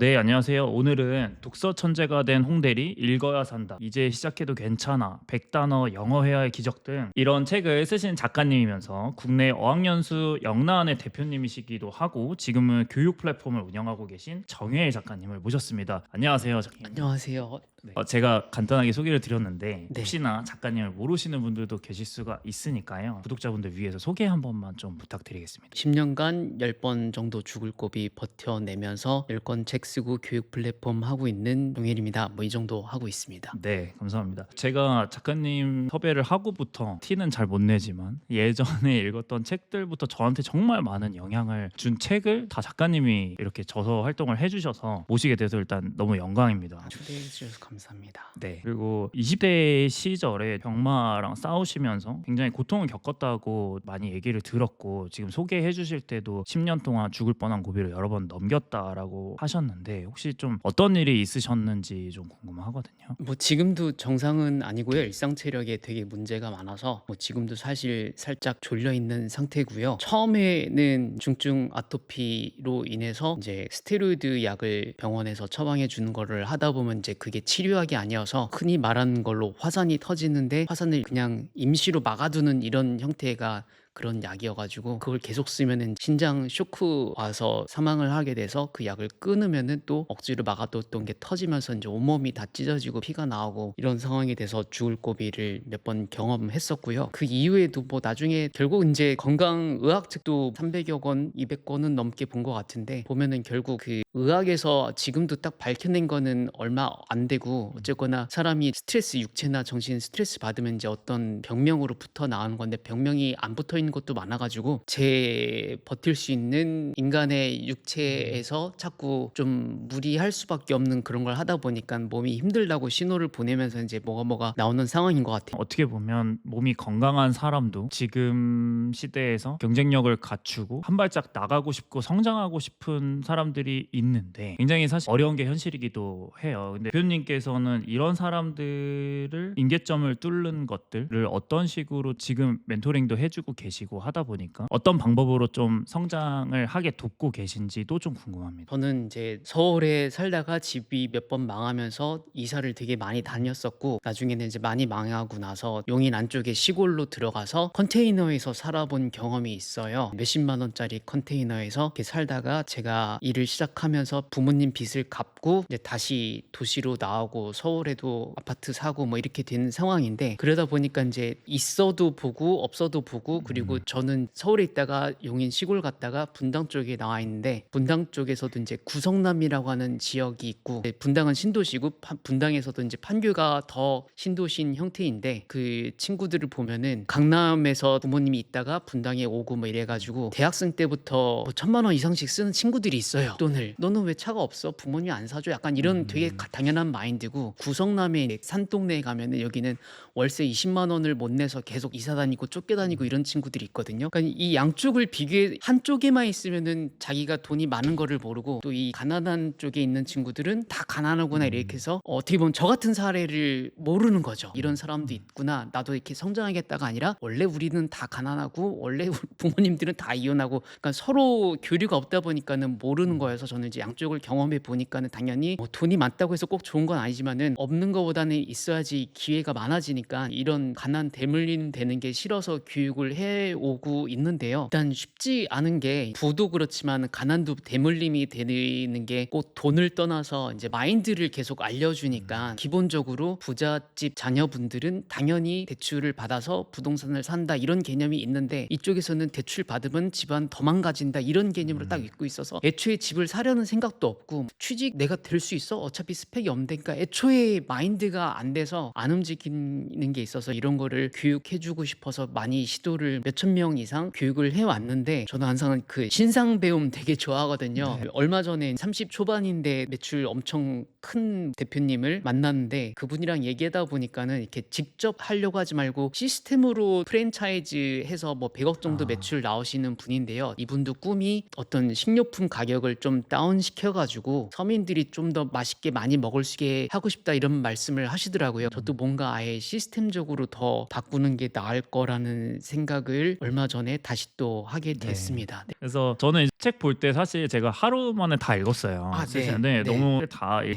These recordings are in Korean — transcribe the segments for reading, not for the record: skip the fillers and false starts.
네, 안녕하세요. 오늘은 독서 천재가 된 홍대리 읽어야 산다. 이제 시작해도 괜찮아. 100단어 영어 회화의 기적 등 이런 책을 쓰신 작가님이면서 국내 어학연수 영라원의 대표님이시기도 하고 지금은 교육 플랫폼을 운영하고 계신 정혜일 작가님을 모셨습니다. 안녕하세요, 작가님. 안녕하세요. 네. 제가 간단하게 소개를 드렸는데 네. 혹시나 작가님을 모르시는 분들도 계실 수가 있으니까요. 구독자분들 위해서 소개 한 번만 좀 부탁드리겠습니다. 10년간 10번 정도 죽을 고비 버텨내면서 10권 책 쓰고 교육 플랫폼 하고 있는 동일입니다. 뭐 이 정도 하고 있습니다. 네, 감사합니다. 제가 작가님 섭외를 하고부터 티는 잘 못 내지만 예전에 읽었던 책들부터 저한테 정말 많은 영향을 준 책을 다 작가님이 이렇게 저서 활동을 해주셔서 모시게 돼서 일단 너무 영광입니다. 초대해 주셔서 감사합니다. 네. 그리고 20대 시절에 병마랑 싸우시면서 굉장히 고통을 겪었다고 많이 얘기를 들었고 지금 소개해 주실 때도 10년 동안 죽을 뻔한 고비를 여러 번 넘겼다라고 하셨는데 혹시 좀 어떤 일이 있으셨는지 좀 궁금하거든요. 뭐 지금도 정상은 아니고요. 일상 체력에 되게 문제가 많아서 뭐 지금도 사실 살짝 졸려 있는 상태고요. 처음에는 중증 아토피로 인해서 이제 스테로이드 약을 병원에서 처방해 주는 거를 하다 보면 이제 그게 치료약이 아니어서 흔히 말하는 걸로 화산이 터지는데 화산을 그냥 임시로 막아두는 이런 형태가 그런 약이어가지고 그걸 계속 쓰면은 신장 쇼크 와서 사망을 하게 돼서 그 약을 끊으면은 또 억지로 막아뒀던 게 터지면서 이제 온몸이 다 찢어지고 피가 나오고 이런 상황이 돼서 죽을 고비를 몇 번 경험했었고요. 그 이후에도 뭐 나중에 결국 이제 건강의학 책도 300여 권, 200권은 넘게 본 것 같은데 보면은 결국 그 의학에서 지금도 딱 밝혀낸 거는 얼마 안 되고 어쨌거나 사람이 스트레스 육체나 정신 스트레스 받으면 이제 어떤 병명으로부터 나오는 건데 병명이 안 붙어 있는 것도 많아가지고 제 버틸 수 있는 인간의 육체에서 자꾸 좀 무리할 수밖에 없는 그런 걸 하다 보니까 몸이 힘들다고 신호를 보내면서 이제 뭐가 나오는 상황인 것 같아요. 어떻게 보면 몸이 건강한 사람도 지금 시대에서 경쟁력을 갖추고 한 발짝 나가고 싶고 성장하고 싶은 사람들이 있는데 굉장히 사실 어려운 게 현실이기도 해요. 근데 교수님께서는 이런 사람들을 임계점을 뚫는 것들을 어떤 식으로 지금 멘토링도 해주고 계시고 하다 보니까 어떤 방법으로 좀 성장을 하게 돕고 계신지도 좀 궁금합니다. 저는 이제 서울에 살다가 집이 몇 번 망하면서 이사를 되게 많이 다녔었고 나중에는 이제 많이 망하고 나서 용인 안쪽에 시골로 들어가서 컨테이너에서 살아본 경험이 있어요. 몇십만 원짜리 컨테이너에서 이렇게 살다가 제가 일을 시작하면서 부모님 빚을 갚고 이제 다시 도시로 나오고 서울에도 아파트 사고 뭐 이렇게 된 상황인데 그러다 보니까 이제 있어도 보고 없어도 보고 그리고 저는 서울에 있다가 용인 시골 갔다가 분당 쪽에 나와 있는데 분당 쪽에서도 이제 구성남이라고 하는 지역이 있고 분당은 신도시고 분당에서도 이제 판교가 더 신도시인 형태인데 그 친구들을 보면은 강남에서 부모님이 있다가 분당에 오고 뭐 이래가지고 대학생 때부터 뭐 1,000만 원 이상씩 쓰는 친구들이 있어요. 돈을 너는 왜 차가 없어? 부모님이 안 사줘? 약간 이런 되게 당연한 마인드고 구성남의 산동네에 가면은 여기는 월세 20만 원을 못 내서 계속 이사 다니고 쫓겨다니고 이런 친구들이 있거든요. 그러니까 이 양쪽을 비교해 한쪽에만 있으면은 자기가 돈이 많은 거를 모르고 또 이 가난한 쪽에 있는 친구들은 다 가난하구나 이렇게 해서 어떻게 보면 저 같은 사례를 모르는 거죠. 이런 사람도 있구나. 나도 이렇게 성장하겠다가 아니라 원래 우리는 다 가난하고 원래 우리 부모님들은 다 이혼하고 그러니까 서로 교류가 없다 보니까는 모르는 거여서 저는 이제 양쪽을 경험해 보니까는 당연히 뭐 돈이 많다고 해서 꼭 좋은 건 아니지만은 없는 거보다는 있어야지 기회가 많아지니까 이런 가난 대물림 되는 게 싫어서 교육을 해오고 있는데요. 일단 쉽지 않은 게 부도 그렇지만 가난도 대물림이 되는 게 꼭 돈을 떠나서 이제 마인드를 계속 알려주니까 기본적으로 부잣집 자녀분들은 당연히 대출을 받아서 부동산을 산다 이런 개념이 있는데 이쪽에서는 대출 받으면 집안 더 망가진다 이런 개념으로 딱 읽고 있어서 애초에 집을 사려는 생각도 없고 취직 내가 될 수 있어? 어차피 스펙이 없으니까 애초에 마인드가 안 돼서 안 움직이는 게 있어서 이런 거를 교육해주고 싶어서 많이 시도를 몇천 명 이상 교육을 해왔는데 저는 항상 그 신상 배움 되게 좋아하거든요. 얼마 전에 30 초반인데 매출 엄청 큰 대표님을 만났는데 그분이랑 얘기하다 보니까는 이렇게 직접 하려고 하지 말고 시스템으로 프랜차이즈 해서 뭐 100억 정도 매출 나오시는 분인데요. 이분도 꿈이 어떤 식료품 가격을 좀 다운시켜가지고 서민들이 좀 더 맛있게 많이 먹을 수 있게 하고 싶다 이런 말씀을 하시더라고요. 저도 뭔가 아예 시스템적으로 더 바꾸는 게 나을 거라는 생각을 얼마 전에 다시 또 하게 됐습니다. 네. 그래서 저는 책 볼 때 사실 제가 하루 만에 다 읽었어요. 아, 네. 네, 네. 너무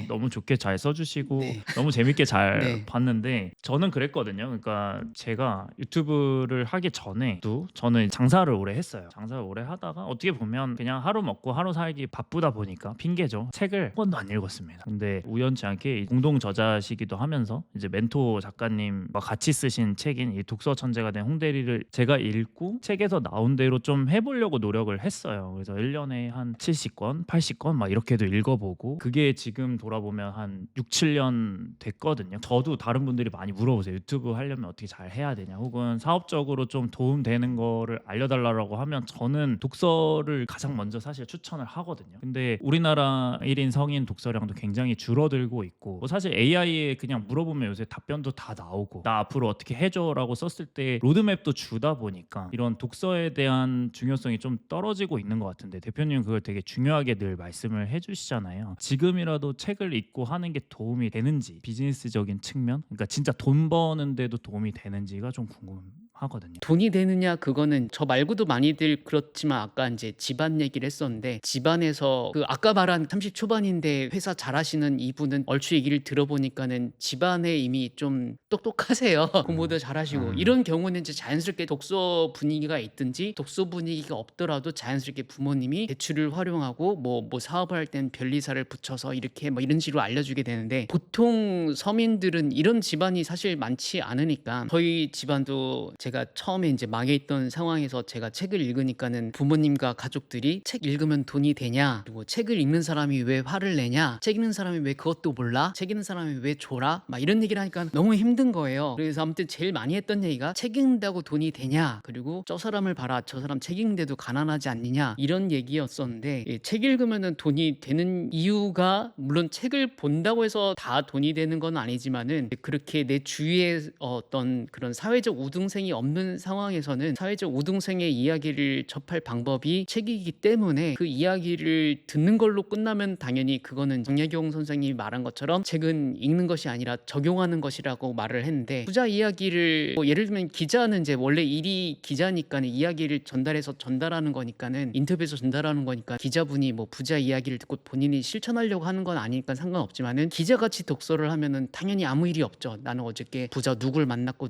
너무 좋게 잘 써주시고 네. 너무 재밌게 잘 네. 봤는데 저는 그랬거든요. 그러니까 제가 유튜브를 하기 전에도 저는 장사를 오래 했어요. 장사를 오래 하다가 어떻게 보면 그냥 하루 먹고 하루 살기 바쁘다 보니까 핑계죠. 책을 한 번도 안 읽었습니다. 근데 우연치 않게 공동 저자시기도 하면서 이제 멘토 작가님과 같이 쓰신 책인 이 독서 천재가 된 홍대리를 제가 읽고 책에서 나온 대로 좀 해보려고 노력을 했어요. 그래서 1년에 한 70권, 80권 막 이렇게도 읽어보고 그게 지금 돌아보면 한 6, 7년 됐거든요. 저도 다른 분들이 많이 물어보세요. 유튜브 하려면 어떻게 잘 해야 되냐 혹은 사업적으로 좀 도움되는 거를 알려달라고 하면 저는 독서를 가장 먼저 사실 추천을 하거든요. 근데 우리나라 1인 성인 독서량도 굉장히 줄어들고 있고 뭐 사실 AI에 그냥 물어보면 요새 답변도 다 나오고 나 앞으로 어떻게 해줘라고 썼을 때 로드맵도 주다 보니까 이런 독서에 대한 중요성이 좀 떨어지고 있는 것 같은데 대표님은 그걸 되게 중요하게 늘 말씀을 해주시잖아요. 지금이라도 책을 읽고 하는 게 도움이 되는지 비즈니스적인 측면 그러니까 진짜 돈 버는데도 도움이 되는지가 좀 궁금하거든요. 돈이 되느냐 그거는 저 말고도 많이들 그렇지만 아까 이제 집안 얘기를 했었는데 집안에서 그 아까 말한 30 초반인데 회사 잘하시는 이분은 얼추 얘기를 들어보니까는 집안에 이미 좀 똑똑하세요. 공부도 잘하시고 이런 경우는 이제 자연스럽게 독서 분위기가 있든지 독서 분위기가 없더라도 자연스럽게 부모님이 대출을 활용하고 뭐 사업을 할 땐 변리사를 붙여서 이렇게 뭐 이런 식으로 알려주게 되는데 보통 서민들은 이런 집안이 사실 많지 않으니까 저희 집안도 제가 처음에 이제 망해 있던 상황에서 제가 책을 읽으니까는 부모님과 가족들이 책 읽으면 돈이 되냐 그리고 책을 읽는 사람이 왜 화를 내냐 책 읽는 사람이 왜 그것도 몰라 책 읽는 사람이 왜 줘라 막 이런 얘기를 하니까 너무 힘든 거예요. 그래서 아무튼 제일 많이 했던 얘기가 책 읽는다고 돈이 되냐 그리고 저 사람을 봐라 저 사람 책 읽는데도 가난하지 않느냐 이런 얘기였었는데 책 읽으면은 돈이 되는 이유가 물론 책을 본다고 해서 다 돈이 되는 건 아니지만은 그렇게 내 주위에 어떤 그런 사회적 우등생이 없는 상황에서는 사회적 우등생의 이야기를 접할 방법이 책이기 때문에 그 이야기를 듣는 걸로 끝나면 당연히 그거는 정약용 선생님이 말한 것처럼 책은 읽는 것이 아니라 적용하는 것이라고 말을 했는데 부자 이야기를 뭐 예를 들면 기자는 이제 원래 일이 기자니까는 이야기를 전달해서 전달하는 거니까는 인터뷰에서 전달하는 거니까 기자분이 뭐 부자 이야기를 듣고 본인이 실천하려고 하는 건 아니니까 상관없지만은 기자같이 독서를 하면은 당연히 아무 일이 없죠. 나는 어저께 부자 누굴 만났고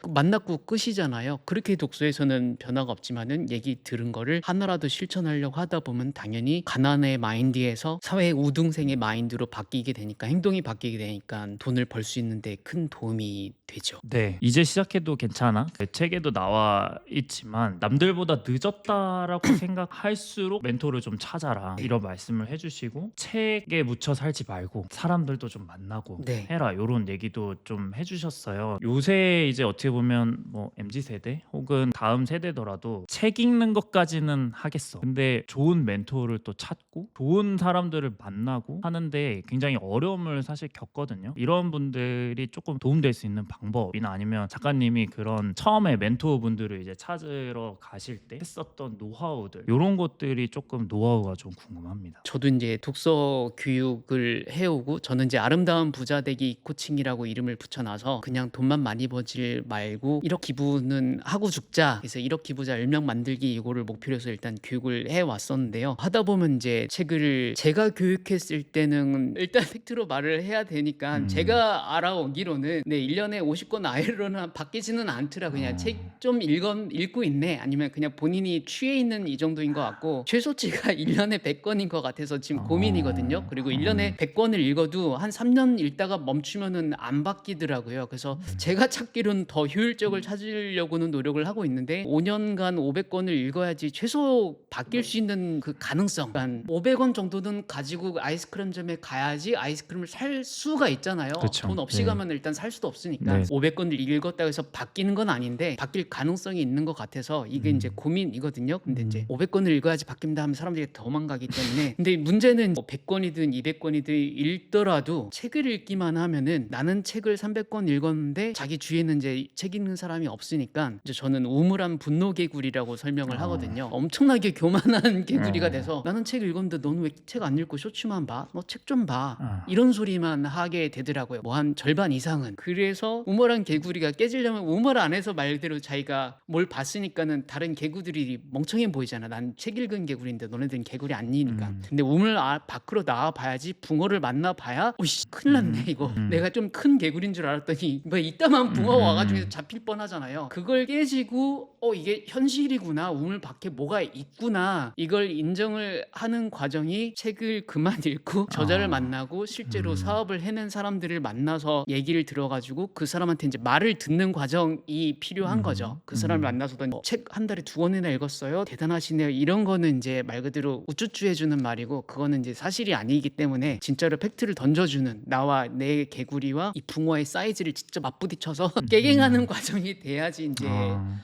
만났고 끝이잖아요. 그렇게 독서에서는 변화가 없지만은 얘기 들은 거를 하나라도 실천하려고 하다 보면 당연히 가난의 마인드에서 사회 우등생의 마인드로 바뀌게 되니까 행동이 바뀌게 되니까 돈을 벌 수 있는데 큰 도움이 되죠. 네, 이제 시작해도 괜찮아. 그 책에도 나와 있지만 남들보다 늦었다라고 생각할수록 멘토를 좀 찾아라 이런 말씀을 해주시고 책에 묻혀 살지 말고 사람들도 좀 만나고 네. 해라 이런 얘기도 좀 해주셨어요. 요새 이제 어떻게 보면 뭐 MZ 세대 혹은 다음 세대더라도 책 읽는 것까지는 하겠어. 근데 좋은 멘토를 또 찾고 좋은 사람들을 만나고 하는데 굉장히 어려움을 사실 겪거든요. 이런 분들이 조금 도움될 수 있는 방법이나 아니면 작가님이 그런 처음에 멘토분들을 이제 찾으러 가실 때 했었던 노하우들 이런 것들이 조금 노하우가 좀 궁금합니다. 저도 이제 독서 교육을 해오고 저는 이제 아름다운 부자 되기 코칭이라고 이름을 붙여놔서 그냥 돈만 많이 벌지 말고 1억 기부는 하고 죽자. 그래서 1억 기부자 10명 만들기 이거를 목표로 해서 일단 교육을 해왔었는데요. 하다 보면 이제 책을 제가 교육했을 때는 일단 팩트로 말을 해야 되니까 제가 알아오기로는 네 1년에 50권 아이로는 바뀌지는 않더라. 그냥 책 좀 읽고 있네 아니면 그냥 본인이 취해 있는 이 정도인 것 같고 최소치가 1년에 100권인 것 같아서 지금 고민이거든요. 그리고 1년에 100권을 읽어도 한 3년 읽다가 멈추면은 안 바뀌더라고요. 그래서 제가 찾기로는 더 효율적을 찾으려고는 노력을 하고 있는데 5년간 500권을 읽어야지 최소 바뀔 수 있는 그 가능성. 그러니까 500원 정도는 가지고 아이스크림점에 가야지 아이스크림을 살 수가 있잖아요. 그쵸. 돈 없이 네. 가면 일단 살 수도 없으니까 네. 500권을 읽었다고 해서 바뀌는 건 아닌데 바뀔 가능성이 있는 것 같아서 이게 이제 고민이거든요. 근데 이제 500권을 읽어야지 바뀐다 하면 사람들이 도망가기 때문에 근데 문제는 뭐 100권이든 200권이든 읽더라도 책을 읽기만 하면은 나는 책을 300권 읽었는데 자기 주위에는 이제 주변에 책 읽는 사람이 없으니까 이제 저는 우물한 분노 개구리라고 설명을 어. 하거든요. 엄청나게 교만한 개구리가 어. 돼서 나는 책 읽었는데 너는 왜 책 안 읽고 쇼츠만 봐? 너 책 좀 봐. 어. 이런 소리만 하게 되더라고요. 뭐 한 절반 이상은. 그래서 우물한 개구리가 깨지려면 우물 안에서 말대로 자기가 뭘 봤으니까는 다른 개구들이 멍청해 보이잖아. 난 책 읽은 개구리인데 너네들은 개구리 아니니까. 근데 우물 밖으로 나와 봐야지 붕어를 만나 봐야 오씨 큰일 났네 이거. 내가 좀 큰 개구리인 줄 알았더니 뭐 이따만 붕어 와가지고 잡힐 뻔하잖아요. 그걸 깨지고 이게 현실이구나. 우물 밖에 뭐가 있구나. 이걸 인정을 하는 과정이 책을 그만 읽고 저자를 만나고 실제로 사업을 해낸 사람들을 만나서 얘기를 들어가지고 그 사람한테 이제 말을 듣는 과정이 필요한 거죠. 그 사람을 만나서도 책 한 달에 2권이나 읽었어요. 대단하시네요. 이런 거는 이제 말 그대로 우쭈쭈 해주는 말이고 그거는 이제 사실이 아니기 때문에 진짜로 팩트를 던져주는 나와 내 개구리와 이 붕어의 사이즈를 직접 맞부딪혀서 깨갱하는 과정이 돼야지 이제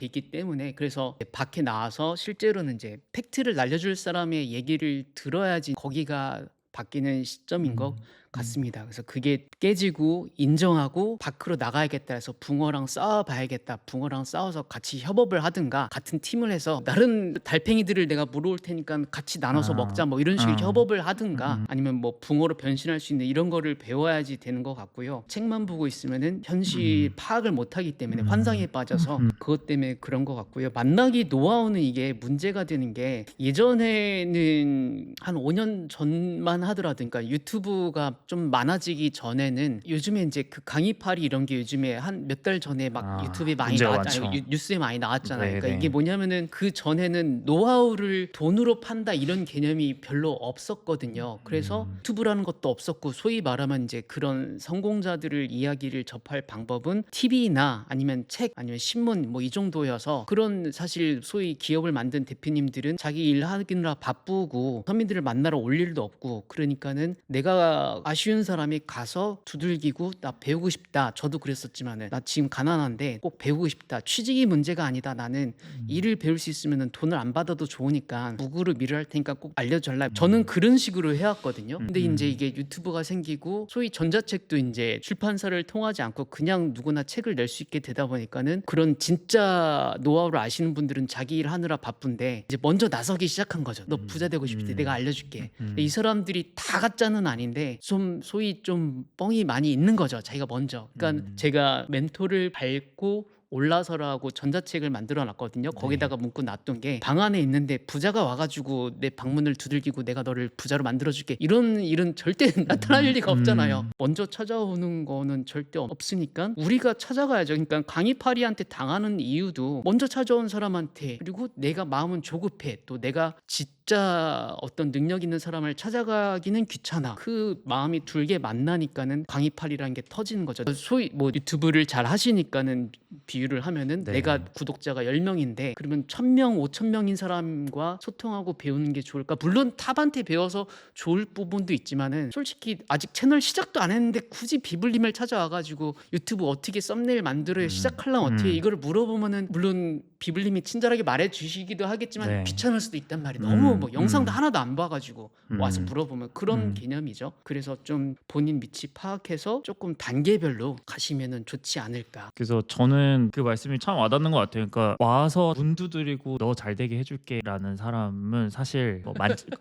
있기 때문에 그래서 밖에 나와서 실제로는 이제 팩트를 날려줄 사람의 얘기를 들어야지 거기가 바뀌는 시점인 것 같습니다. 그래서 그게 깨지고 인정하고 밖으로 나가야겠다 해서 붕어랑 싸워봐야겠다. 붕어랑 싸워서 같이 협업을 하든가 같은 팀을 해서 다른 달팽이들을 내가 물어올 테니까 같이 나눠서 먹자 뭐 이런 식의 협업을 하든가 아니면 뭐 붕어로 변신할 수 있는 이런 거를 배워야지 되는 것 같고요. 책만 보고 있으면은 현실 파악을 못하기 때문에 환상에 빠져서 그것 때문에 그런 것 같고요. 만나기 노하우는 이게 문제가 되는 게 예전에는 한 5년 전만 하더라도 그러니까 유튜브가 좀 많아지기 전에는 요즘에 이제 그 강의팔이 이런 게 요즘에 한 몇 달 전에 막 유튜브에 많이 문제가 나왔잖아요. 많죠. 뉴스에 많이 나왔잖아요. 그러니까 네네. 이게 뭐냐면은 그 전에는 노하우를 돈으로 판다 이런 개념이 별로 없었거든요. 그래서 유튜브라는 것도 없었고 소위 말하면 이제 그런 성공자들을 이야기를 접할 방법은 TV나 아니면 책 아니면 신문 뭐 이 정도여서 그런 사실 소위 기업을 만든 대표님들은 자기 일 하느라 바쁘고 서민들을 만나러 올 일도 없고 그러니까는 내가 아쉬운 사람이 가서 두들기고 나 배우고 싶다. 저도 그랬었지만은 나 지금 가난한데 꼭 배우고 싶다. 취직이 문제가 아니다. 나는 일을 배울 수 있으면은 돈을 안 받아도 좋으니까 무급으로 일을 할 테니까 꼭 알려달라. 저는 그런 식으로 해왔거든요. 근데 이제 이게 유튜브가 생기고 소위 전자책도 이제 출판사를 통하지 않고 그냥 누구나 책을 낼 수 있게 되다 보니까는 그런 진짜 노하우를 아시는 분들은 자기 일 하느라 바쁜데 이제 먼저 나서기 시작한 거죠. 너 부자 되고 싶대. 내가 알려줄게. 이 사람들이 다 가짜는 아닌데 좀 소위 좀 뻥이 많이 있는 거죠. 자기가 먼저. 그러니까 제가 멘토를 밟고 올라서라고 전자책을 만들어 놨거든요. 거기다가 문구 놨던 게 방 안에 있는데 부자가 와가지고 내 방문을 두들기고 내가 너를 부자로 만들어줄게 이런 일은 절대 나타날 리가 없잖아요. 먼저 찾아오는 거는 절대 없으니까 우리가 찾아가야죠. 그러니까 강의파리한테 당하는 이유도 먼저 찾아온 사람한테 그리고 내가 마음은 조급해 또 내가 진짜 어떤 능력 있는 사람을 찾아가기는 귀찮아. 그 마음이 둘게 만나니까는 강의팔이라는 게 터지는 거죠. 소위 뭐 유튜브를 잘 하시니까는 비유를 하면은 네. 내가 구독자가 10명인데 그러면 1000명, 5000명인 사람과 소통하고 배우는 게 좋을까? 물론 탑한테 배워서 좋을 부분도 있지만은 솔직히 아직 채널 시작도 안 했는데 굳이 비블림을 찾아와가지고 유튜브 어떻게 썸네일 만들어야 시작하려면 어떻게 이거를 물어보면은 물론 비블림이 친절하게 말해주시기도 하겠지만 네. 귀찮을 수도 있단 말이에요. 너무 뭐 영상도 하나도 안 봐가지고 와서 물어보면 그런 개념이죠. 그래서 좀 본인 위치 파악해서 조금 단계별로 가시면은 좋지 않을까. 그래서 저는 그 말씀이 참 와닿는 것 같아요. 그러니까 와서 문 두드리고 너 잘 되게 해줄게라는 사람은 사실 뭐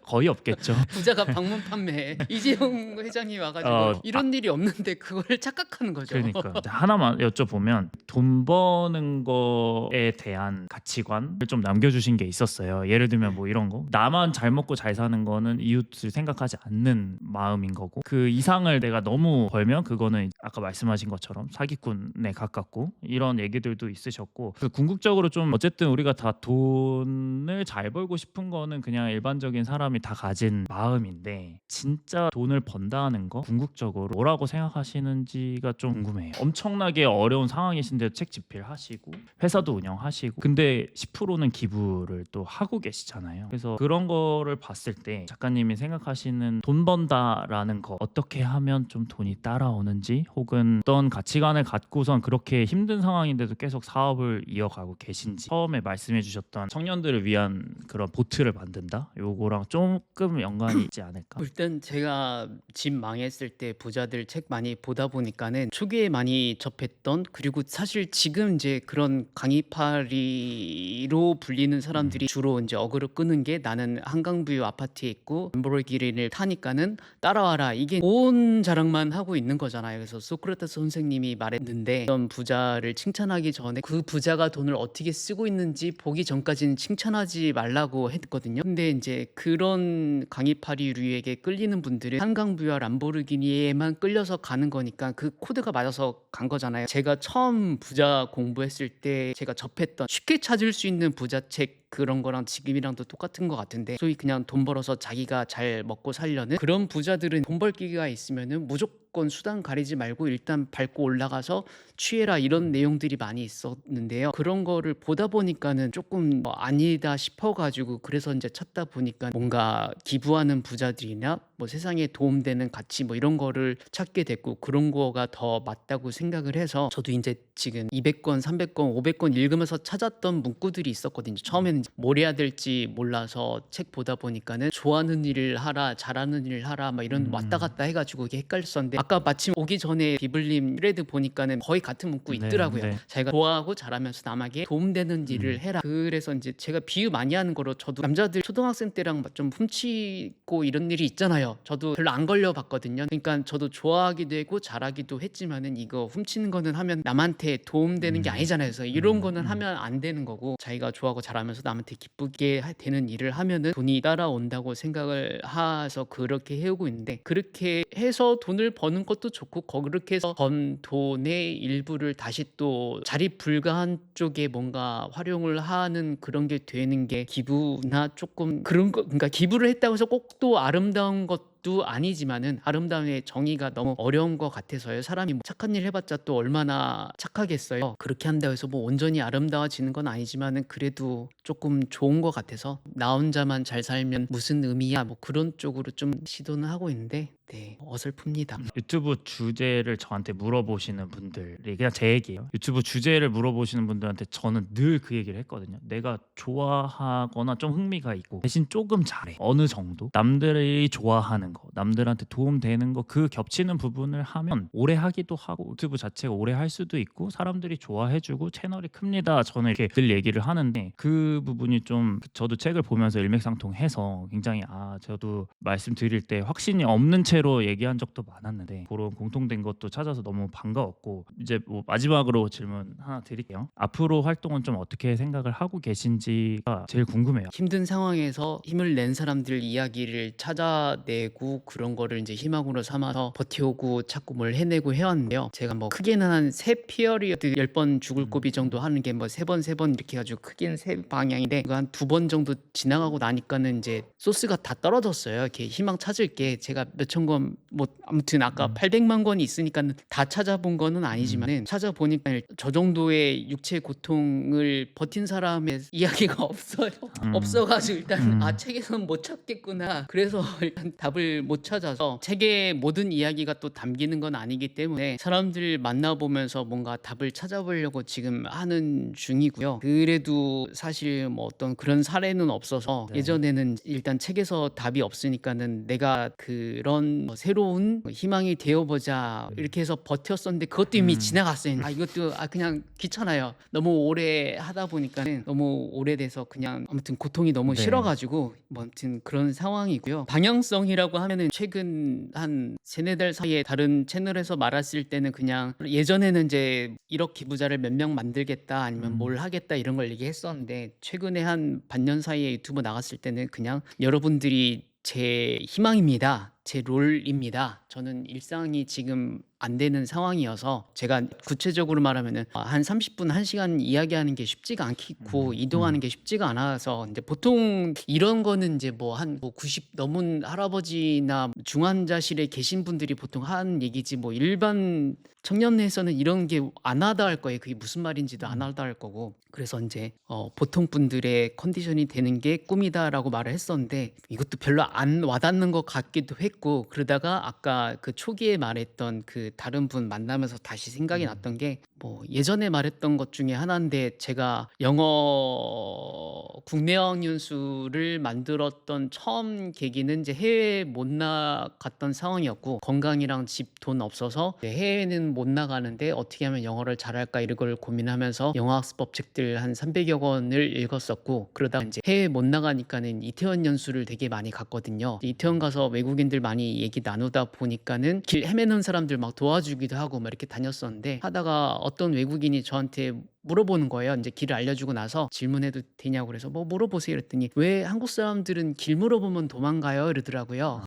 거의 없겠죠. 부자가 방문 판매 이재용 회장이 와가지고 이런 일이 없는데 그걸 착각하는 거죠. 그러니까 하나만 여쭤보면 돈 버는 거에 대한 가치관을 좀 남겨주신 게 있었어요. 예를 들면 뭐 이런 거 나만 잘 먹고 잘 사는 거는 이웃을 생각하지 않는 마음인 거고 그 이상을 내가 너무 벌면 그거는 아까 말씀하신 것처럼 사기꾼에 가깝고 이런 얘기들도 있으셨고 그 궁극적으로 좀 어쨌든 우리가 다 돈을 잘 벌고 싶은 거는 그냥 일반적인 사람이 다 가진 마음인데 진짜 돈을 번다는 거 궁극적으로 뭐라고 생각하시는지가 좀 궁금해요. 엄청나게 어려운 상황이신데 책 집필하시고 회사도 운영하시고 근데 10%는 기부를 또 하고 계시잖아요. 그래서 그런 그런 거를 봤을 때 작가님이 생각하시는 돈 번다라는 거 어떻게 하면 좀 돈이 따라오는지, 혹은 어떤 가치관을 갖고선 그렇게 힘든 상황인데도 계속 사업을 이어가고 계신지, 처음에 말씀해 주셨던 청년들을 위한 그런 보트를 만든다, 요거랑 조금 연관이 있지 않을까. 일단 제가 집 망했을 때 부자들 책 많이 보다 보니까는 초기에 많이 접했던, 그리고 사실 지금 이제 그런 강의파리로 불리는 사람들이 주로 이제 어그로 끄는 게, 나는 한강뷰 아파트에 있고 람보르기니를 타니까는 따라와라, 이게 온 자랑만 하고 있는 거잖아요. 그래서 소크라테스 선생님이 말했는데, 어떤 부자를 칭찬하기 전에 그 부자가 돈을 어떻게 쓰고 있는지 보기 전까지는 칭찬하지 말라고 했거든요. 근데 이제 그런 강의파리류에게 끌리는 분들은 한강뷰와 람보르기니에만 끌려서 가는 거니까 그 코드가 맞아서 간 거잖아요. 제가 처음 부자 공부했을 때 제가 접했던 쉽게 찾을 수 있는 부자책, 그런 거랑 지금이랑도 똑같은 것 같은데, 소위 그냥 돈 벌어서 자기가 잘 먹고 살려는 그런 부자들은 돈 벌 기회가 있으면은 무조건 수단 가리지 말고 일단 밟고 올라가서 취해라, 이런 내용들이 많이 있었는데요. 그런 거를 보다 보니까는 조금 아니다 싶어가지고, 그래서 이제 찾다 보니까 뭔가 기부하는 부자들이나 뭐 세상에 도움되는 가치 뭐 이런 거를 찾게 됐고, 그런 거가 더 맞다고 생각을 해서 저도 이제 지금 200권, 300권, 500권 읽으면서 찾았던 문구들이 있었거든요. 처음에는 뭘 해야 될지 몰라서 책 보다 보니까는 좋아하는 일을 하라, 잘하는 일을 하라, 막 이런 왔다 갔다 해가지고 이게 헷갈렸었는데, 아까 마침 오기 전에 비블림 트레드 보니까는 거의 같은 문구 네, 있더라고요. 네. 자기가 좋아하고 잘하면서 남에게 도움되는 일을 해라. 그래서 이제 제가 비유 많이 하는 거로, 저도 남자들 초등학생 때랑 좀 훔치고 이런 일이 있잖아요. 저도 별로 안 걸려봤거든요. 그러니까 저도 좋아하기도 했고 잘하기도 했지만은, 이거 훔치는 거는 하면 남한테 도움되는 게 아니잖아요. 그래서 이런 거는 하면 안 되는 거고, 자기가 좋아하고 잘하면서 남한테 기쁘게 되는 일을 하면은 돈이 따라온다고 생각을 해서 그렇게 해오고 있는데, 그렇게 해서 돈을 버는 것도 좋고, 그렇게 해서 번 돈의 일부를 다시 또 자립 불가한 쪽에 뭔가 활용을 하는 그런 게 되는 게 기부나 조금 그런 거, 그러니까 기부를 했다고 해서 꼭 또 아름다운 것도 아니지만은, 아름다움의 정의가 너무 어려운 것 같아서요. 사람이 뭐 착한 일 해봤자 또 얼마나 착하겠어요. 그렇게 한다고 해서 뭐 온전히 아름다워지는 건 아니지만은 그래도 조금 좋은 것 같아서, 나 혼자만 잘 살면 무슨 의미야, 뭐 그런 쪽으로 좀 시도는 하고 있는데, 네, 어설픕니다. 유튜브 주제를 저한테 물어보시는 분들이, 그냥 제 얘기예요. 유튜브 주제를 물어보시는 분들한테 저는 늘 그 얘기를 했거든요. 내가 좋아하거나 좀 흥미가 있고 대신 조금 잘해, 어느 정도 남들이 좋아하는 거, 남들한테 도움되는 거, 그 겹치는 부분을 하면 오래 하기도 하고, 유튜브 자체가 오래 할 수도 있고 사람들이 좋아해주고 채널이 큽니다. 저는 이렇게 늘 얘기를 하는데, 그 부분이 좀 저도 책을 보면서 일맥상통해서 굉장히, 저도 말씀드릴 때 확신이 없는 채로 얘기한 적도 많았는데, 그런 공통된 것도 찾아서 너무 반가웠고, 이제 뭐 마지막으로 질문 하나 드릴게요. 앞으로 활동은 좀 어떻게 생각을 하고 계신지가 제일 궁금해요. 힘든 상황에서 힘을 낸 사람들 이야기를 찾아내고, 그런 거를 이제 희망으로 삼아서 버텨오고 자꾸 뭘 해내고 해왔는데요. 제가 뭐 크게는 한 세 피어리어드 10번 죽을 고비 정도 하는 게, 뭐 3번 3번 이렇게 해가지고 크게는 세 방향인데, 한 2번 정도 지나가고 나니까는 이제 소스가 다 떨어졌어요. 이렇게 희망 찾을 게, 제가 몇천 권, 뭐 아무튼 아까 800만 권이 있으니까는 다 찾아본 거는 아니지만은, 찾아보니까 저 정도의 육체 고통을 버틴 사람의 이야기가 없어요. 없어가지고 일단 책에서는 못 찾겠구나. 그래서 일단 답을 못 찾아서, 책에 모든 이야기가 또 담기는 건 아니기 때문에 사람들 만나보면서 뭔가 답을 찾아보려고 지금 하는 중이고요. 그래도 사실 뭐 어떤 그런 사례는 없어서, 네. 예전에는 일단 책에서 답이 없으니까는 내가 그런 뭐 새로운 희망이 되어보자 이렇게 해서 버텼었는데, 그것도 이미 지나갔어요. 이것도 그냥 귀찮아요. 너무 오래 하다 보니까는, 너무 오래돼서 그냥 아무튼 고통이 너무 네. 싫어가지고, 뭐 아무튼 그런 상황이고요. 방향성이라고 하면은 최근 한 3-4달 사이에 다른 채널에서 말했을 때는, 그냥 예전에는 이제 1억 기부자를 몇 명 만들겠다, 아니면 뭘 하겠다, 이런 걸 얘기했었는데, 최근에 한 반년 사이에 유튜브 나갔을 때는 그냥 여러분들이 제 희망입니다. 제 롤입니다. 저는 일상이 지금 안 되는 상황이어서 제가 구체적으로 말하면은 한 30분, 1시간 이야기하는 게 쉽지가 않고 이동하는 게 쉽지가 않아서 이제 보통 이런 거는 이제 뭐 한 90 넘은 할아버지나 중환자실에 계신 분들이 보통 하는 얘기지 뭐 일반 청년에서는 이런 게 안 하다 할 거예요. 그게 무슨 말인지도 안 하다 할 거고. 그래서 이제 보통 분들의 컨디션이 되는 게 꿈이다라고 말을 했었는데 이것도 별로 안 와닿는 것 같기도 했고 그러다가 아까 그 초기에 말했던 그 다른 분 만나면서 다시 생각이 났던 게 뭐 예전에 말했던 것 중에 하나인데 제가 영어 국내 어학연수를 만들었던 처음 계기는 이제 해외 못 나갔던 상황이었고 건강이랑 집 돈 없어서 이제 해외는 못 나가는데 어떻게 하면 영어를 잘할까 이런 걸 고민하면서 영어학습법 책들 한 300여 권을 읽었었고 그러다가 이제 해외 못 나가니까는 이태원 연수를 되게 많이 갔거든요. 이태원 가서 외국인들 많이 얘기 나누다 보니까는 길 헤매는 사람들 막 도와주기도 하고 막 이렇게 다녔었는데 하다가 어떤 외국인이 저한테 물어보는 거예요. 이제 길을 알려주고 나서 질문해도 되냐고 그래서 뭐 물어보세요 이랬더니 왜 한국 사람들은 길 물어보면 도망가요 이러더라고요.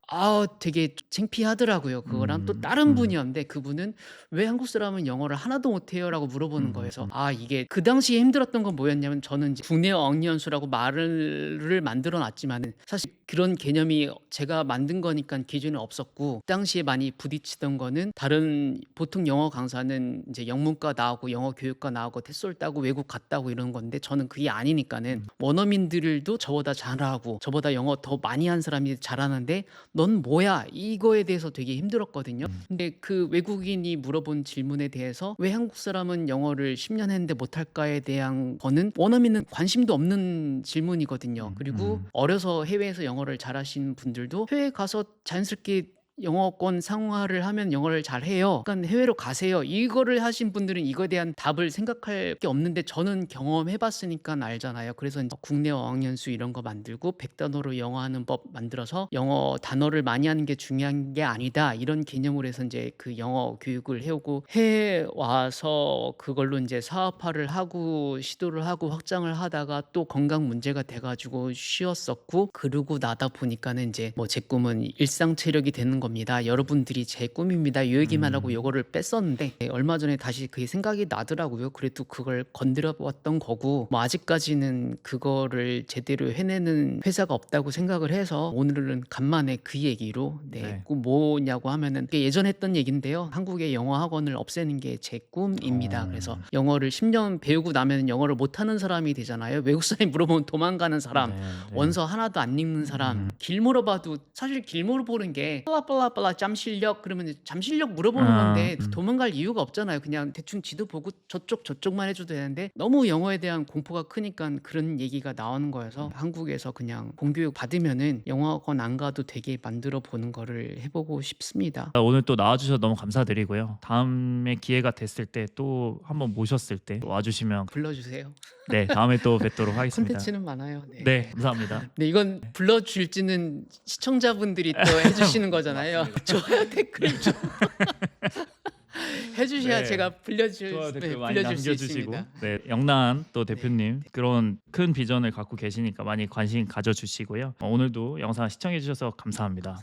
되게 창피하더라고요. 그거랑 또 다른 분이었는데 그분은 왜 한국 사람은 영어를 하나도 못해요라고 물어보는 거예요. 그래서 이게 그 당시에 힘들었던 건 뭐였냐면 저는 이제 국내 어학연수라고 말을 만들어 놨지만은 사실 그런 개념이 제가 만든 거니까 기존에 없었고 그 당시에 많이 부딪히던 거는 다른 보통 영어 강사는 이제 영문과 나오고 영어 교육과 나오고 테솔 따고 외국 갔다고 이런 건데 저는 그게 아니니까는 원어민들도 저보다 잘하고 저보다 영어 더 많이 한 사람이 잘하는데 넌 뭐야 이거에 대해서 되게 힘들었거든요. 근데 그 외국인이 물어본 질문에 대해서 왜 한국 사람은 영어를 10년 했는데 못할까에 대한 거는 원어민은 관심도 없는 질문이거든요. 그리고 어려서 해외에서 영어를 잘하시는 분들도 해외 가서 자연스럽게 영어권 상화를 하면 영어를 잘해요. 그러니까 해외로 가세요. 이거를 하신 분들은 이거에 대한 답을 생각할 게 없는데 저는 경험해봤으니까 알잖아요. 그래서 이제 국내 어학연수 이런 거 만들고 100단어로 영어하는 법 만들어서 영어 단어를 많이 하는 게 중요한 게 아니다. 이런 개념으로 해서 이제 그 영어 교육을 해오고 해외 와서 그걸로 이제 사업화를 하고 시도를 하고 확장을 하다가 또 건강 문제가 돼가지고 쉬었었고 그러고 나다 보니까는 이제 뭐 제 꿈은 일상 체력이 되는 겁니다. 여러분들이 제 꿈입니다. 이 얘기만 하고 요거를 뺐었는데 얼마 전에 다시 그게 생각이 나더라고요. 그래도 그걸 건드려 봤던 거고 뭐 아직까지는 그거를 제대로 해내는 회사가 없다고 생각을 해서 오늘은 간만에 그 얘기로 네. 그 뭐냐고 하면은 이게 예전에 했던 얘기인데요. 한국의 영어 학원을 없애는 게 제 꿈입니다. 그래서 영어를 10년 배우고 나면 영어를 못하는 사람이 되잖아요. 외국 사람이 물어보면 도망가는 사람, 원서 하나도 안 읽는 사람, 길 물어봐도 사실 길 물어보는 게 빨라빨라 잠실력 그러면 잠실력 물어보는 건데 도망갈 이유가 없잖아요. 그냥 대충 지도 보고 저쪽만 해줘도 되는데 너무 영어에 대한 공포가 크니까 그런 얘기가 나오는 거여서 한국에서 그냥 공교육 받으면은 영어학원 안 가도 되게 만들어 보는 거를 해보고 싶습니다. 오늘 또 나와주셔서 너무 감사드리고요. 다음에 기회가 됐을 때 또 한번 모셨을 때 와주시면 불러주세요. 네 다음에 또 뵙도록 하겠습니다. 콘텐츠는 많아요. 네. 네 감사합니다. 네, 이건 불러줄지는 시청자분들이 또 해주시는 거잖아요. 좋아요 댓글 좀 해주셔야 네. 제가 좋아요 댓글 많이 불려줄 수 남겨주시고 있습니다. 네 영란 또 대표님 그런 큰 비전을 갖고 계시니까 많이 관심 가져주시고요. 오늘도 영상 시청해주셔서 감사합니다.